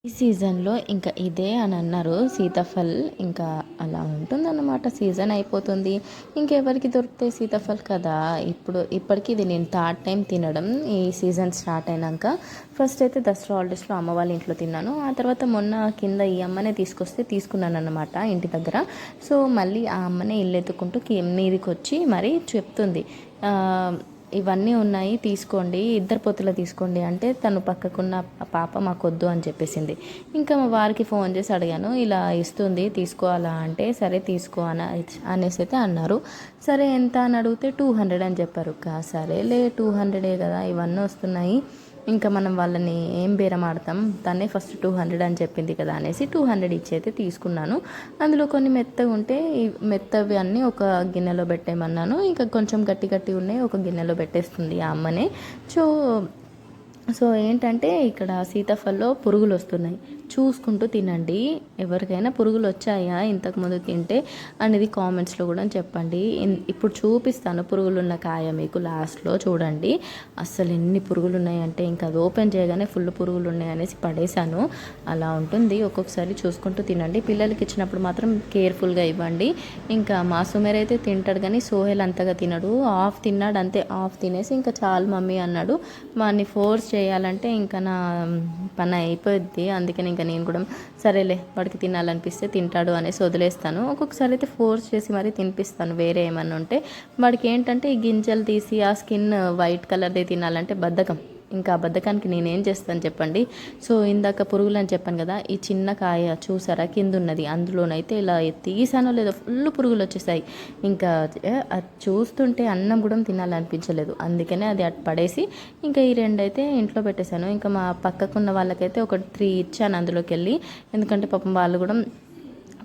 ఈ సీజన్‌లో ఇంకా ఇదే అని అన్నారు సీతాఫల్. ఇంకా అలా ఉంటుందన్నమాట. సీజన్ అయిపోతుంది. ఇంకెవరికి దొరుకుతాయి సీతాఫల్ కదా! ఇప్పటికి ఇది నేను థర్డ్ టైమ్ తినడం ఈ సీజన్ స్టార్ట్ అయినంక. ఫస్ట్ అయితే దసరా హాలిడేస్‌లో అమ్మ వాళ్ళ ఇంట్లో తిన్నాను. ఆ తర్వాత మొన్న కింద ఈ అమ్మనే తీసుకొస్తే తీసుకున్నానన్నమాట ఇంటి దగ్గర. సో, మళ్ళీ ఆ అమ్మనే ఇల్లెత్తుకుంటూ మీదికొచ్చి మరీ చెప్తుంది. ఇవన్నీ ఉన్నాయి తీసుకోండి, ఇద్దరు పొత్తుల తీసుకోండి అంటే తను పక్కకున్న పాప మాకొద్దు అని చెప్పేసింది. ఇంకా మా వారికి ఫోన్ చేసి అడిగాను, ఇలా ఇస్తుంది తీసుకోవాలా అంటే సరే తీసుకో అనేసి అయితే అన్నారు. సరే ఎంత అని అడిగితే 200 అని చెప్పారు. సరేలే 200 కదా ఇవన్నీ వస్తున్నాయి, ఇంకా మనం వాళ్ళని ఏం బేరం ఆడతాం, తనే ఫస్ట్ 200 అని చెప్పింది కదా అనేసి 200 ఇచ్చి అయితే తీసుకున్నాను. అందులో కొన్ని మెత్తగా ఉంటే మెత్తవి అన్నీ ఒక గిన్నెలో పెట్టేయమన్నాను. ఇంకా కొంచెం గట్టి గట్టి ఉన్నాయి ఒక గిన్నెలో పెట్టేస్తుంది ఆ అమ్మనే. సో సో ఏంటంటే ఇక్కడ సీతాఫల్లో పురుగులు వస్తున్నాయి, చూసుకుంటూ తినండి. ఎవరికైనా పురుగులు వచ్చాయా ఇంతకుముందు తింటే అనేది కామెంట్స్లో కూడా చెప్పండి. ఇప్పుడు చూపిస్తాను పురుగులు ఉన్న కాయ మీకు లాస్ట్లో చూడండి. అస్సలు ఎన్ని పురుగులు ఉన్నాయంటే ఇంకా అది ఓపెన్ చేయగానే ఫుల్ పురుగులు ఉన్నాయి అనేసి పడేశాను. అలా ఉంటుంది. ఒక్కొక్కసారి చూసుకుంటూ తినండి. పిల్లలకి ఇచ్చినప్పుడు మాత్రం కేర్ఫుల్గా ఇవ్వండి. ఇంకా మా సుమేర్ అయితే తింటాడు కానీ సోహెల్ అంతగా తినడు. హాఫ్ తిన్నాడు అంతే. హాఫ్ తినేసి ఇంకా చాలు మమ్మీ అన్నాడు. వాడిని ఫోర్స్ చేయాలంటే ఇంకా నా పని అయిపోద్ది. అందుకని ఇంకా నేను కూడా సరేలే వాడికి తినాలనిపిస్తే తింటాడు అనేసి వదిలేస్తాను. ఒక్కొక్కసారి అయితే ఫోర్స్ చేసి మరీ తినిపిస్తాను వేరే ఏమన్నా ఉంటే. వాడికి ఏంటంటే ఈ గింజలు తీసి ఆ స్కిన్ వైట్ కలర్దే తినాలంటే బద్ధకం. ఇంకా ఆ బద్ధకానికి నేనేం చేస్తాను చెప్పండి. సో ఇందాక పురుగులు అని చెప్పాను కదా, ఈ చిన్న కాయ చూసారా కింద ఉన్నది, అందులోనైతే ఇలా తీసానో లేదో ఫుల్ పురుగులు వచ్చేసాయి. ఇంకా అది చూస్తుంటే అన్నం కూడా తినాలనిపించలేదు. అందుకనే అది అటు పడేసి ఇంకా ఈ రెండైతే ఇంట్లో పెట్టేశాను. ఇంకా మా పక్కకున్న వాళ్ళకైతే ఒక 3 ఇచ్చాను అందులోకి వెళ్ళి. ఎందుకంటే పాపం వాళ్ళు కూడా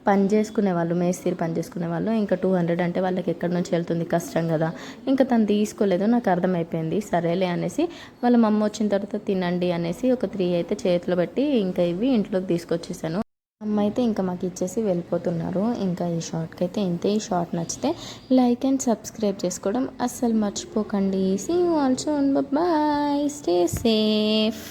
పని చేసుకునే వాళ్ళు, మేస్త్రి పని చేసుకునే వాళ్ళు. ఇంకా 200 అంటే వాళ్ళకి ఎక్కడి నుంచి వెళ్తుంది, కష్టం కదా. ఇంకా తను తీసుకోలేదు, నాకు అర్థమైపోయింది. సరేలే అనేసి వాళ్ళ మమ్మ వచ్చిన తర్వాత తినండి అనేసి ఒక 3 అయితే చేతిలో పెట్టి ఇంకా ఇవి ఇంట్లోకి తీసుకొచ్చేసాను. అమ్మ అయితే ఇంకా మాకు ఇచ్చేసి వెళ్ళిపోతున్నారు. ఇంకా ఈ షార్ట్కి అయితే ఇంతే. ఈ షార్ట్ నచ్చితే లైక్ అండ్ సబ్స్క్రైబ్ చేసుకోవడం అస్సలు మర్చిపోకండి. See you also. Bye, stay safe.